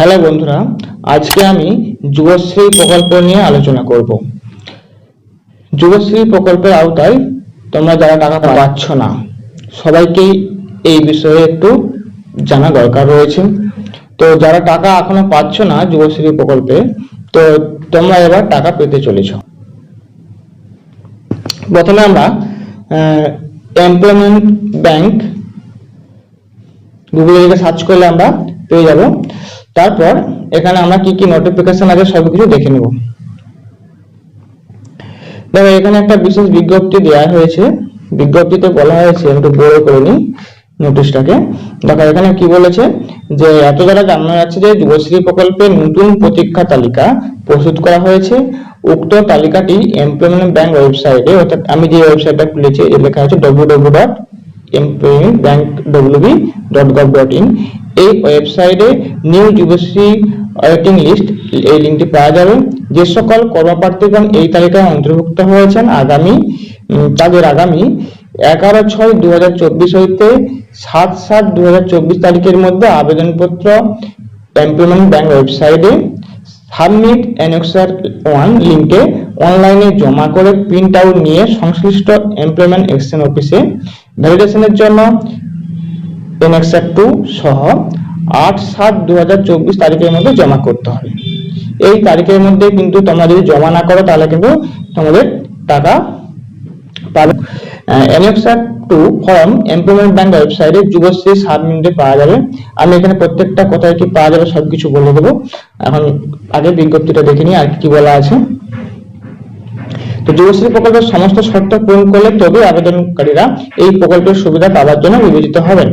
Hello বন্ধুরা, আজকে আমি যুবশ্রী প্রকল্প নিয়ে আলোচনা করব। যুবশ্রী প্রকল্পের আওতায় তোমরা যারা টাকা পাচ্ছ না, সবাইকেই এই বিষয়ে একটু জানা দরকার রয়েছে। তো যারা টাকা এখনো পাচ্ছ না যুবশ্রী প্রকল্পে, তো তোমরা এবার টাকা পেতে চলেছ। প্রথমে আমরা এমপ্লয়মেন্ট ব্যাংক গুগলে লিখে সার্চ করলে আমরা পেয়ে যাব। তারপর এখানে আমরা কি কি নোটিফিকেশন আছে সবকিছু দেখে নেব। দেখো, এখানে একটা বিশেষ বিজ্ঞপ্তি দেওয়া হয়েছে। বিজ্ঞপ্তিতে বলা হয়েছে, একটু বড় করে নিই নোটিশটাকে। দেখো এখানে কি বলেছে যে এত দ্বারা জানানো যাচ্ছে যে যুবশ্রী প্রকল্পের নতুন প্রতীক্ষা তালিকা প্রস্তুত করা হয়েছে। উক্ত তালিকাটি এমপ্লয়মেন্ট ব্যাংক ওয়েবসাইটে, অর্থাৎ আমি যে ওয়েবসাইটটা খুলেছি এর লেখা আছে www.employmentbank.gov.in। এই ওয়েবসাইটে নিউ যুবশ্রী ওয়েটিং লিস্ট এই লিঙ্কটি পাওয়া যাবে। যে সকল কর্মপ্রার্থীগণ এই তালিকায় অন্তর্ভুক্ত হয়েছেন তাদের আগামী 11/6/2024 হইতে 7/7/2024 তারিখের মধ্যে আবেদনপত্র এমপ্লয়মেন্ট ব্যাংক ওয়েবসাইটে সাবমিট অ্যানেক্সার 1 লিঙ্কে অনলাইনে জমা করে প্রিন্ট আউট নিয়ে সংশ্লিষ্ট এমপ্লয়মেন্ট এক্সচেঞ্জ অফিসে ভ্যালিডেশনের জন্য অ্যানেক্সার 2 সহ 8/7/2024 তারিখের মধ্যে জমা করতে হবে। এই তারিখের মধ্যে কিন্তু তোমরা যদি জমা না করো তাহলে কিন্তু তোমাদের টাকা পাবে। অ্যানেক্সার 2 ফর্ম এমপ্লয়মেন্ট ব্যাংক ওয়েবসাইটে যুবশ্রী সাবমিটে পাওয়া যাবে। আমি এখানে প্রত্যেকটা কোথায় কি পাওয়া যাবে সবকিছু বলে দেবো। এখন আগে বিজ্ঞপ্তিটা দেখে নিই আর কি বলা আছে। তো যুবশ্রী প্রকল্পের সমস্ত শর্ত পূরণ করলে তবে আবেদনকারীরা এই প্রকল্পের সুবিধা পাওয়ার জন্য বিবেচিত হবেন।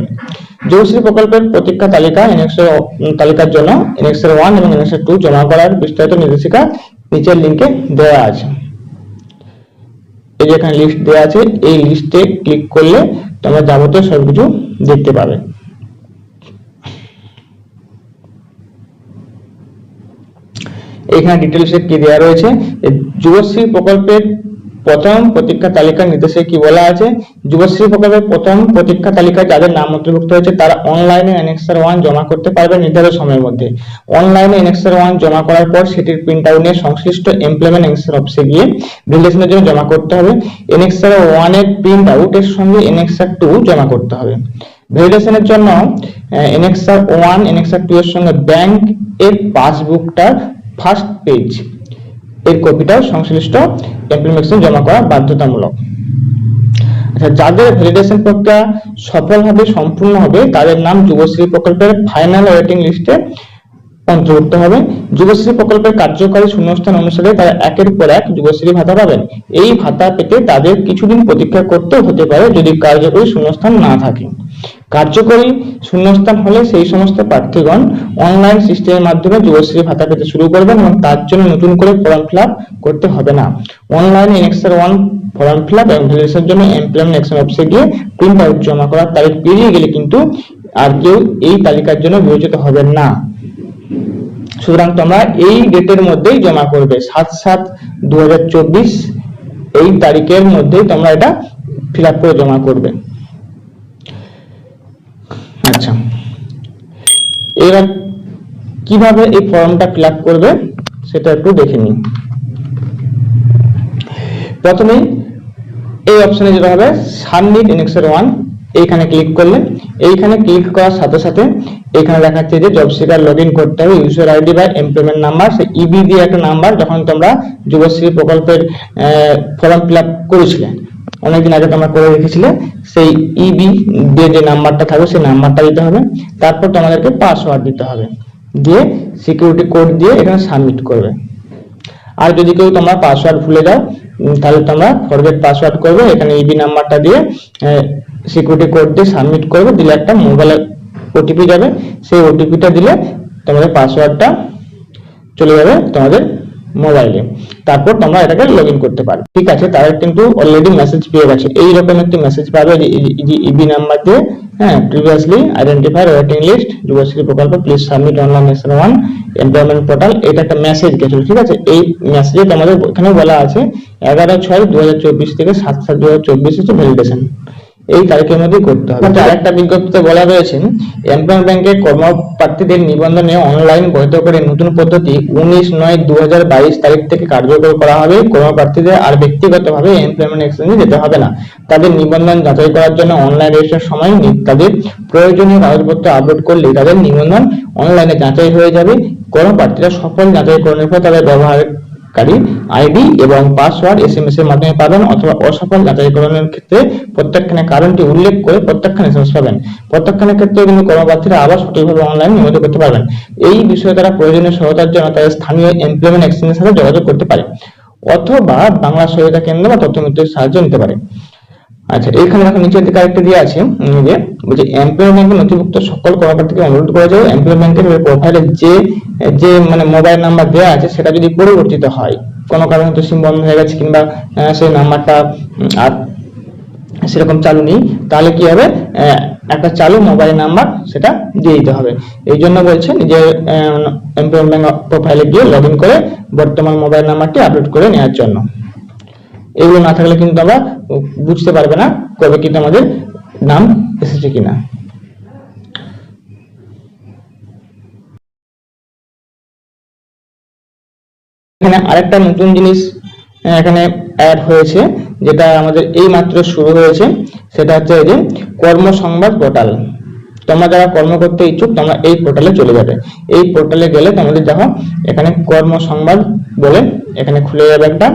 যুবশ্রী প্রকল্পের প্রতীক্ষা তালিকার জন্য অ্যানেক্সার 1 এবং অ্যানেক্সার 2 জমা করার বিস্তারিত নির্দেশিকা নিচের লিঙ্কে দেওয়া আছে। এই যে এখানে লিস্ট দেওয়া আছে, এই লিস্টে ক্লিক করলে তোমরা যাবতীয় সবকিছু দেখতে পাবে। এখানে ডিটেইলসে কি দেওয়া রয়েছে, যুবশ্রী প্রকল্পের প্রথম প্রতীক্ষা তালিকার নির্দেশে কি বলা আছে। যুবশ্রী প্রকল্পের প্রথম প্রতীক্ষা তালিকায় যাদের নাম অন্তর্ভুক্ত হয়েছে তারা অনলাইনে অ্যানেক্সার 1 জমা করতে পারবে নির্ধারিত সময়ের মধ্যে। অনলাইনে অ্যানেক্সার 1 জমা করার পর সেটির প্রিন্ট আউট নিয়ে সংশ্লিষ্ট এমপ্লয়মেন্ট এক্সচেঞ্জ অফিসে গিয়ে ভ্যালিডেশনের জন্য জমা করতে হবে। অ্যানেক্সার 1 এর প্রিন্ট আউটের সঙ্গে অ্যানেক্সার 2 জমা করতে হবে। ভ্যালিডেশনের জন্য অ্যানেক্সার 1 অ্যানেক্সার 2 এর সঙ্গে ব্যাংক এর পাসবুকটার ফার্স্ট পেজ এর কপিটাও সংশ্লিষ্ট এমপ্লয়মেন্ট এক্সচেঞ্জ জমা করা বাধ্যতামূলক। আচ্ছা, যাদের ভ্যালিডেশন প্রক্রিয়া সফলভাবে সম্পূর্ণ হবে তাদের নাম যুবশ্রী প্রকল্পের ফাইনাল ওয়েটিং লিস্টে অন্তর্ভুক্ত হবে। যুবশ্রী প্রকল্পের কার্যকারী শূন্যস্থান অনুসারে তারা একের পর এক যুবশ্রী ভাতা পাবেন। এই ভাতা পেতে তাদের কিছুদিন প্রতীক্ষা করতে হতে পারে যদি কার্যকরী শূন্যস্থান না থাকে। কার্যকরী শূন্যস্থান হলে সেই সমস্ত প্রার্থীগণ অনলাইন সিস্টেমের মাধ্যমে যুবশ্রী ভাতা পেতে শুরু করবেন এবং তার জন্য নতুন করে ফর্ম ফিল আপ করতে হবে না। অনলাইনে অ্যানেক্সার 1 ফর্ম ফিল আপ এবং ভ্যালিডেশনের জন্য এমপ্লয়মেন্ট এক্সচেঞ্জ অফিসে গিয়ে প্রিন্ট আউট জমা করার তারিখ পেরিয়ে গেলে কিন্তু আর কেউ এই তালিকার জন্য বিবেচিত হবেন না। সুতরাং তোমরা এই ডেটের মধ্যেই জমা করবে, 7/7/2024 এই তারিখের মধ্যেই তোমরা এটা ফিল আপ করে জমা করবে। আচ্ছা, এবার কিভাবে এই ফর্মটা ফিল আপ করবে সেটা একটু দেখে নিই। প্রথমে এই অপশনে যেটা হবে সাবমিট অ্যানেক্সার 1, এইখানে ক্লিক করলে এইখানে ক্লিক করার সাথে সাথে এখানে দেখাচ্ছে যে জব সিকার লগইন করতে হবে ইউজার আইডি বা এমপ্লয়মেন্ট নাম্বার, সেই ইবি দিয়ে একটা নাম্বার যখন তোমরা যুবশ্রী প্রকল্পের ফর্ম ফিল আপ করেছিলে অনেকদিন আগে তোমরা করে রেখেছিলে, সেই ইবি দিয়ে যে নাম্বারটা থাকবে সেই নাম্বারটা দিতে হবে। তারপর তোমাদেরকে পাসওয়ার্ড দিতে হবে, দিয়ে সিকিউরিটি কোড দিয়ে এখানে সাবমিট করবে। আর যদি কেউ তোমরা পাসওয়ার্ড ভুলে যাও তাহলে তোমরা ফরগেট পাসওয়ার্ড করবে, এখানে ইবি নাম্বারটা দিয়ে সিকিউরিটি কোড দিয়ে সাবমিট করবে, দিলে একটা মোবাইলে ওটিপি যাবে, সেই ওটিপিটা দিলে তোমাদের পাসওয়ার্ডটা চলে যাবে তোমাদের মোবাইলে। তারপর তোমরা এটাকে লগইন করতে পারবে। ঠিক আছে, তারা কিন্তু অলরেডি মেসেজ পেয়ে গেছে, এই রকম একটি মেসেজ পাবে যে ইবি নাম্বার দিয়ে previously identified waiting list Yuvashree প্রকল্প please submit online annexure 1 employment portal, এটা একটা মেসেজ গেছে। ঠিক আছে, এই মেসেজে তোমাদের এখানে বলা আছে 11/6/2024 থেকে 7/7/2024 হচ্ছে ভ্যালিডেশন। এই তারিখের মধ্যে করতে হবে। আরেকটা বিজ্ঞপ্তিতে বলা রয়েছে এমপ্লয়মেন্ট ব্যাংকের কর্মপ্রার্থীদের নিবন্ধনে অনলাইন বৈধ করে নতুন পদ্ধতি 19/9/2022 তারিখ থেকে কার্যকর করা হবে। কর্মপ্রার্থীদের আর ব্যক্তিগতভাবে এমপ্লয়মেন্ট এক্সচেঞ্জে যেতে হবে না। তাদের নিবন্ধন যাচাই করার জন্য অনলাইন রেজিস্ট্রেশনের সময় তাদের প্রয়োজনীয় কাগজপত্র আপলোড করলেই তাদের নিবন্ধন অনলাইনে যাচাই হয়ে যাবে। কর্মপ্রার্থীরা সফল যাচাইকরণের পর তাদের ব্যবহারকারী আইডি এবং পাসওয়ার্ড এসএমএস এর মাধ্যমে পাবেন, অথবা অসফল যাচাইকরণের ক্ষেত্রে প্রত্যাখ্যানের কারণটি উল্লেখ করে প্রত্যাখ্যান এসএমএস পাবেন। প্রত্যাখ্যানের ক্ষেত্রে কিন্তু কর্মপ্রার্থীরা আবার সঠিকভাবে অনলাইন নিবন্ধন করতে পারবেন। এই বিষয়ে তারা প্রয়োজনীয় সহায়তার জন্য তাদের স্থানীয় এমপ্লয়মেন্ট এক্সচেঞ্জের সাথে যোগাযোগ করতে পারে, অথবা বাংলা সহায়তা কেন্দ্র বা তথ্য মিত্রের সাহায্য নিতে পারে। আচ্ছা, এখানে দেখো নিচের দিকে আরেকটা দিয়ে আছে যে বলছে এমপ্লয়মেন্ট ব্যাংকের নথিভুক্ত সকল কর্মকর্তাকে অনুরোধ করা যায় এমপ্লয়মেন্ট ব্যাংকের প্রোফাইলে যে মানে মোবাইল নাম্বার দেওয়া আছে সেটা যদি পরিবর্তিত হয়, কোনো কারণে হয়তো সিম বন্ধ হয়ে গেছে কিংবা সেই নাম্বারটা আর সেরকম চালু নেই, তাহলে কি হবে, একটা চালু মোবাইল নাম্বার সেটা দিয়ে দিতে হবে। এই জন্য বলছেন যে এমপ্লয়মেন্ট ব্যাংক প্রোফাইলে গিয়ে লগ ইন করে বর্তমান মোবাইল নাম্বারটি আপলোড করে নেওয়ার জন্য। এগুলো না থাকলে কিন্তু আমরা বুঝতে পারবে না কবে কিন্তু আমাদের নাম এসেছে কিনা। এখানে আরেকটা নতুন জিনিস এখানে অ্যাড হয়েছে, যেটা আমাদের এই মাত্র শুরু হয়েছে, সেটা হচ্ছে এই যে কর্মসংবাদ পোর্টাল। তোমরা যারা কর্ম করতে ইচ্ছুক তোমরা এই পোর্টালে চলে যাবে। এই পোর্টালে গেলে তোমাদের দেখো এখানে কর্মসংবাদ বলে এখানে খুলে যাবে একটা।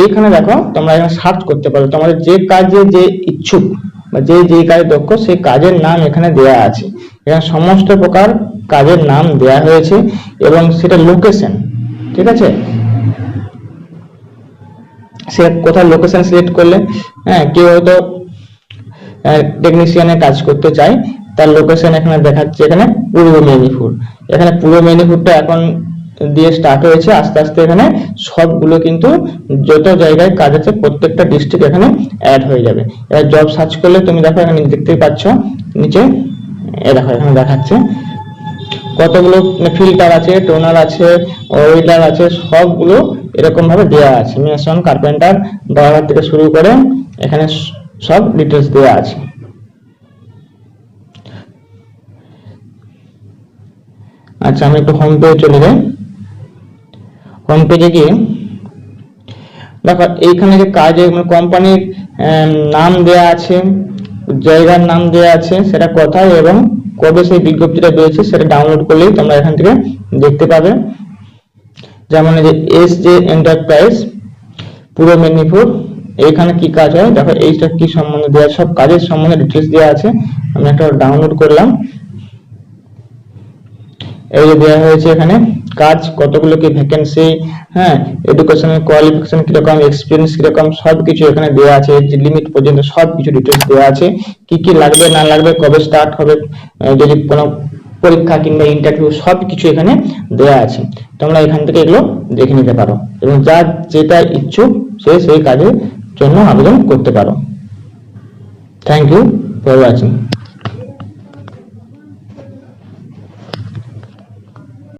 এইখানে দেখো তোমরা এখানে সার্চ করতে পারো, তোমাদের যে কাজে যে ইচ্ছুক বা যে কাজে দক্ষ সেই কাজের নাম এখানে দেয়া আছে। এখানে সমস্ত প্রকার কাজের নাম দেয়া হয়েছে এবং সেটা লোকেশন, ঠিক আছে, সে কোথায় লোকেশন সিলেক্ট করলে, কেউ হয়তো টেকনিশিয়ানের কাজ করতে চায়, তার লোকেশন এখানে দেখাচ্ছে এখানে পূর্ব মেদিনীপুর। এখানে পূর্ব মেদিনীপুরটা এখন দিয়ে স্টার্ট হয়েছে, আস্তে আস্তে এখানে সবগুলো কিন্তু যত জায়গায় কাজ আছে প্রত্যেকটা ডিস্ট্রিক্ট এখানে অ্যাড হয়ে যাবে। এবার জব সার্চ করলে তুমি দেখো এখানে দেখতেই পাচ্ছ নিচে দেখো এখানে দেখাচ্ছে কতগুলো ফিল্টার আছে, টোনার আছে, ওয়েল্ডার আছে, সবগুলো এরকম ভাবে দেওয়া আছে। মেসন, কার্পেন্টার, ড্রাইভার থেকে শুরু করে এখানে সব ডিটেলস দেওয়া আছে। আচ্ছা, আমি একটু হোম পেজে চলে যাই। হোম পেজে গিয়ে দেখো এইখানে যে কাজে কোম্পানির নাম দেয়া আছে, জায়গার নাম দেয়া আছে, সেটা কোথায় এবং কবে সেই বিজ্ঞপ্তিটা দিয়েছে সেটা ডাউনলোড করলেই তোমরা এখান থেকে দেখতে পাবে। যেমন এই যে এসজে এন্টারপ্রাইজ পূর্ব মেদিনীপুর, এইখানে কি কাজ হয় দেখো, এইটা কি সম্বন্ধে দেওয়া, সব কাজের সম্বন্ধে ডিটেলস দেওয়া আছে। আমি একটা ডাউনলোড করলাম, এই যে দেওয়া হয়েছে এখানে কাজ কতগুলো, কি ভ্যাকেন্সি, এডুকেশনাল কোয়ালিফিকেশন কিরকম, এক্সপিরিয়েন্স কিরকম, সবকিছু এখানে দেওয়া আছে। লিমিট পর্যন্ত সবকিছু ডিটেলস দেওয়া আছে, কি কি লাগবে না লাগবে, কবে স্টার্ট হবে, যদি কোনো পরীক্ষা কিংবা ইন্টারভিউ, সবকিছু এখানে দেওয়া আছে। তোমরা এখান থেকে এগুলো দেখে নিতে পারো এবং যার যেটা ইচ্ছুক সে সেই কাজের জন্য আবেদন করতে পারো। Thank you for watching.